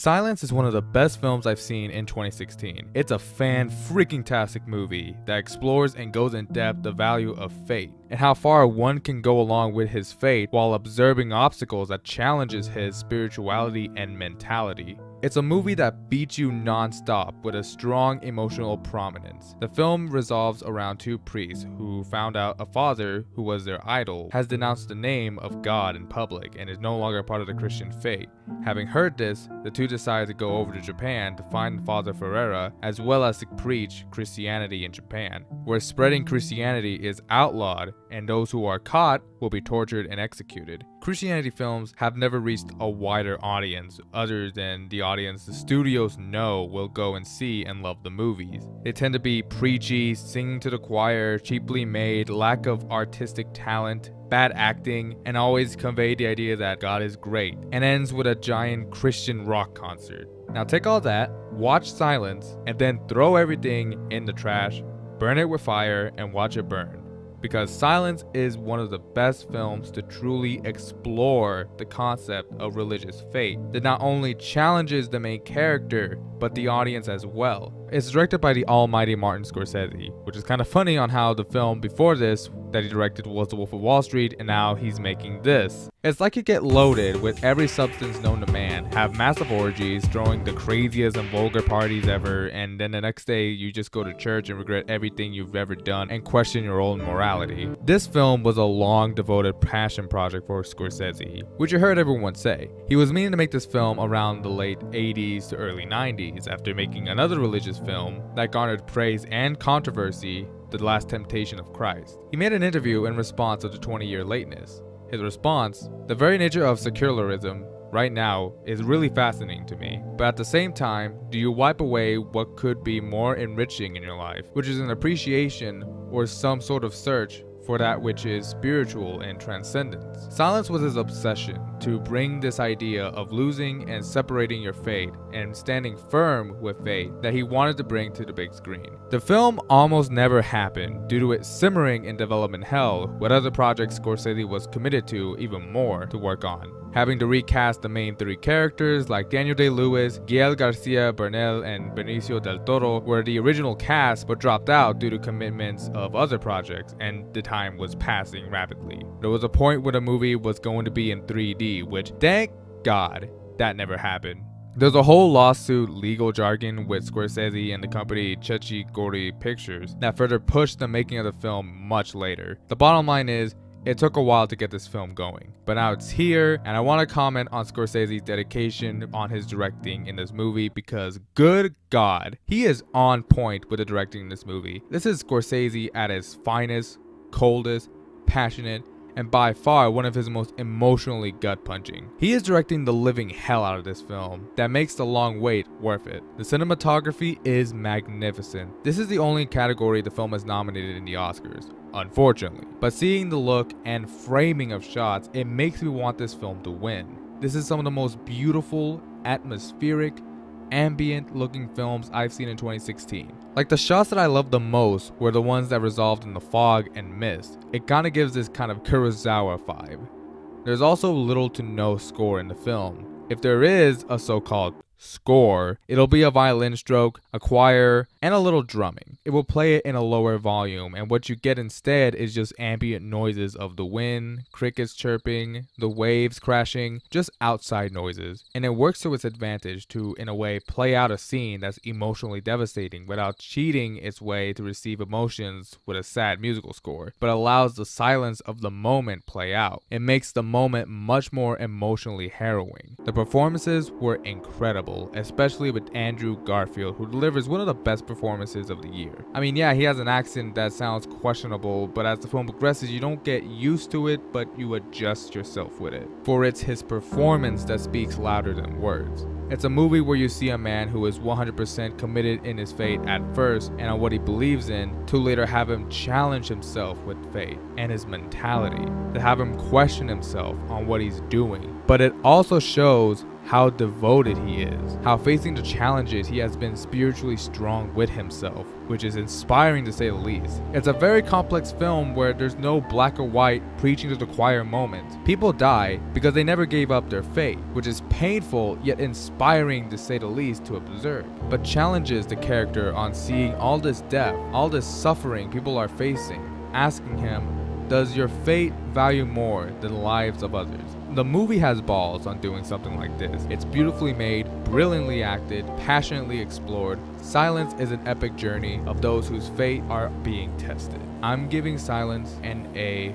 Silence is one of the best films I've seen in 2016. It's a fan-freaking-tastic movie that explores and goes in depth the value of fate and how far one can go along with his fate while observing obstacles that challenges his spirituality and mentality. It's a movie that beats you non-stop with a strong emotional prominence. The film revolves around two priests who found out a father, who was their idol, has denounced the name of God in public and is no longer part of the Christian faith. Having heard this, the two decided to go over to Japan to find Father Ferreira, as well as to preach Christianity in Japan, where spreading Christianity is outlawed and those who are caught will be tortured and executed. Christianity films have never reached a wider audience other than the audience the studios know will go and see and love the movies. They tend to be preachy, singing to the choir, cheaply made, lack of artistic talent, bad acting, and always convey the idea that God is great, and ends with a giant Christian rock concert. Now take all that, watch Silence, and then throw everything in the trash, burn it with fire, and watch it burn. Because Silence is one of the best films to truly explore the concept of religious faith that not only challenges the main character, but the audience as well. It's directed by the almighty Martin Scorsese, which is kind of funny on how the film before this that he directed was The Wolf of Wall Street, and now he's making this. It's like you get loaded with every substance known to man, have massive orgies, throwing the craziest and vulgar parties ever, and then the next day you just go to church and regret everything you've ever done and question your own morality. This film was a long devoted passion project for Scorsese, which you heard everyone say. He was meaning to make this film around the late 80s to early 90s after making another religious film that garnered praise and controversy, The Last Temptation of Christ. He made an interview in response to the 20-year lateness. His response, the very nature of secularism right now is really fascinating to me, but at the same time, do you wipe away what could be more enriching in your life, which is an appreciation or some sort of search for that which is spiritual and transcendence? Silence was his obsession to bring this idea of losing and separating your faith and standing firm with faith that he wanted to bring to the big screen. The film almost never happened due to it simmering in development hell with other projects Scorsese was committed to even more to work on, having to recast the main three characters like Daniel Day-Lewis, Gael Garcia Bernal, and Benicio del Toro were the original cast but dropped out due to commitments of other projects, and the time was passing rapidly. There was a point where the movie was going to be in 3D, which thank God that never happened. There's a whole lawsuit legal jargon with Scorsese and the company Chechi Gori Pictures that further pushed the making of the film much later. The bottom line is, it took a while to get this film going, but now it's here, and I want to comment on Scorsese's dedication on his directing in this movie because good God, he is on point with the directing in this movie. This is Scorsese at his finest, coldest, passionate, and by far one of his most emotionally gut-punching. He is directing the living hell out of this film that makes the long wait worth it. The cinematography is magnificent. This is the only category the film is nominated in the Oscars, unfortunately. But seeing the look and framing of shots, it makes me want this film to win. This is some of the most beautiful, atmospheric, ambient looking films I've seen in 2016. Like the shots that I loved the most were the ones that resolved in the fog and mist. It kinda gives this kind of Kurosawa vibe. There's also little to no score in the film. If there is a so-called score, it'll be a violin stroke, a choir, and a little drumming. It will play it in a lower volume, and what you get instead is just ambient noises of the wind, crickets chirping, the waves crashing, just outside noises. And it works to its advantage to, in a way, play out a scene that's emotionally devastating without cheating its way to receive emotions with a sad musical score, but allows the silence of the moment play out. It makes the moment much more emotionally harrowing. The performances were incredible, especially with Andrew Garfield, who delivers one of the best performances of the year. I mean, yeah, he has an accent that sounds questionable, but as the film progresses, you don't get used to it, but you adjust yourself with it. For it's his performance that speaks louder than words. It's a movie where you see a man who is 100% committed in his faith at first and on what he believes in, to later have him challenge himself with faith and his mentality, to have him question himself on what he's doing. But it also shows how devoted he is, how facing the challenges he has been spiritually strong with himself, which is inspiring to say the least. It's a very complex film where there's no black or white preaching to the choir moment. People die because they never gave up their faith, which is painful yet inspiring to say the least to observe, but challenges the character on seeing all this death, all this suffering people are facing, asking him, does your fate value more than the lives of others? The movie has balls on doing something like this. It's beautifully made, brilliantly acted, passionately explored. Silence is an epic journey of those whose fate are being tested. I'm giving Silence an A+.